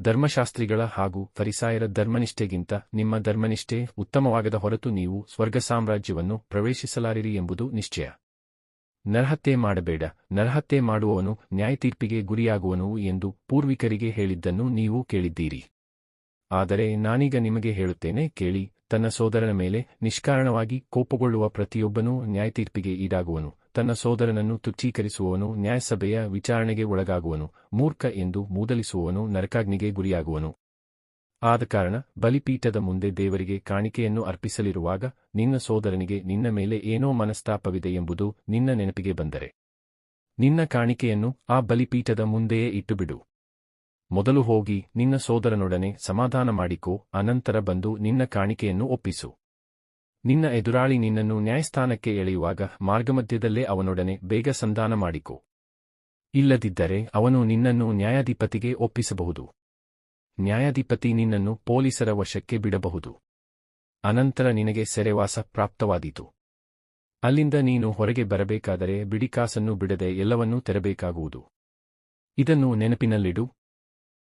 ಧರ್ಮಶಾಸ್ತ್ರಿಗಳ ಹಾಗೂ ಫರಿಸಾಯರ ಧರ್ಮನಿಷ್ಠೆಗಿಂತ ನಿಮ್ಮ ಧರ್ಮನಿಷ್ಠೆ ಉತ್ತಮವಾಗದ ಹೊರತು ನೀವು ಸ್ವರ್ಗ ಸಾಮ್ರಾಜ್ಯವನ್ನು ಪ್ರವೇಶಿಸಲಾರಿರಿ ಎಂಬುದು ನಿಶ್ಚಯ. ನರಹತ್ಯೆ ಮಾಡಬೇಡ, ನರಹತ್ಯೆ ಮಾಡುವವನು ನ್ಯಾಯತೀರ್ಪಿಗೆ ಗುರಿಯಾಗುವನು ಎಂದು ಪೂರ್ವಿಕರಿಗೆ ಹೇಳಿದ್ದನ್ನು ನೀವು ಕೇಳಿದ್ದೀರಿ. ಆದರೆ ನಾನೀಗ ನಿಮಗೆ ಹೇಳುತ್ತೇನೆ, ಕೇಳಿ. ತನ್ನ ಸೋದರನ ಮೇಲೆ ನಿಷ್ಕಾರಣವಾಗಿ ಕೋಪಗೊಳ್ಳುವ ಪ್ರತಿಯೊಬ್ಬನೂ ನ್ಯಾಯತೀರ್ಪಿಗೆ ಈಡಾಗುವನು. ತನ್ನ ಸೋದರನನ್ನು ತುಚ್ಛೀಕರಿಸುವವನು ನ್ಯಾಯಸಭೆಯ ವಿಚಾರಣೆಗೆ ಒಳಗಾಗುವನು. ಮೂರ್ಖ ಎಂದು ಮೂದಲಿಸುವವನು ನರಕಾಗ್ನಿಗೆ ಗುರಿಯಾಗುವನು. ಆದಕಾರಣ ಬಲಿಪೀಠದ ಮುಂದೆ ದೇವರಿಗೆ ಕಾಣಿಕೆಯನ್ನು ಅರ್ಪಿಸಲಿರುವಾಗ ನಿನ್ನ ಸೋದರನಿಗೆ ನಿನ್ನ ಮೇಲೆ ಏನೋ ಮನಸ್ತಾಪವಿದೆ ಎಂಬುದು ನಿನ್ನ ನೆನಪಿಗೆ ಬಂದರೆ ನಿನ್ನ ಕಾಣಿಕೆಯನ್ನು ಆ ಬಲಿಪೀಠದ ಮುಂದೆಯೇ ಇಟ್ಟುಬಿಡು. ಮೊದಲು ಹೋಗಿ ನಿನ್ನ ಸೋದರನೊಡನೆ ಸಮಾಧಾನ ಮಾಡಿಕೋ, ಅನಂತರ ಬಂದು ನಿನ್ನ ಕಾಣಿಕೆಯನ್ನು ಒಪ್ಪಿಸು. ನಿನ್ನ ಎದುರಾಳಿ ನಿನ್ನನ್ನು ನ್ಯಾಯಸ್ಥಾನಕ್ಕೆ ಎಳೆಯುವಾಗ ಮಾರ್ಗಮಧ್ಯದಲ್ಲೇ ಅವನೊಡನೆ ಬೇಗ ಸಂಧಾನ ಮಾಡಿಕೋ. ಇಲ್ಲದಿದ್ದರೆ ಅವನು ನಿನ್ನನ್ನು ನ್ಯಾಯಾಧಿಪತಿಗೆ ಒಪ್ಪಿಸಬಹುದು. ನ್ಯಾಯಾಧಿಪತಿ ನಿನ್ನನ್ನು ಪೊಲೀಸರ ವಶಕ್ಕೆ ಬಿಡಬಹುದು. ಅನಂತರ ನಿನಗೆ ಸೆರೆವಾಸ ಪ್ರಾಪ್ತವಾದೀತು. ಅಲ್ಲಿಂದ ನೀನು ಹೊರಗೆ ಬರಬೇಕಾದರೆ ಬಿಡಿಕಾಸನ್ನು ಬಿಡದೆ ಎಲ್ಲವನ್ನೂ ತೆರಬೇಕಾಗುವುದು. ಇದನ್ನು ನೆನಪಿನಲ್ಲಿಡು.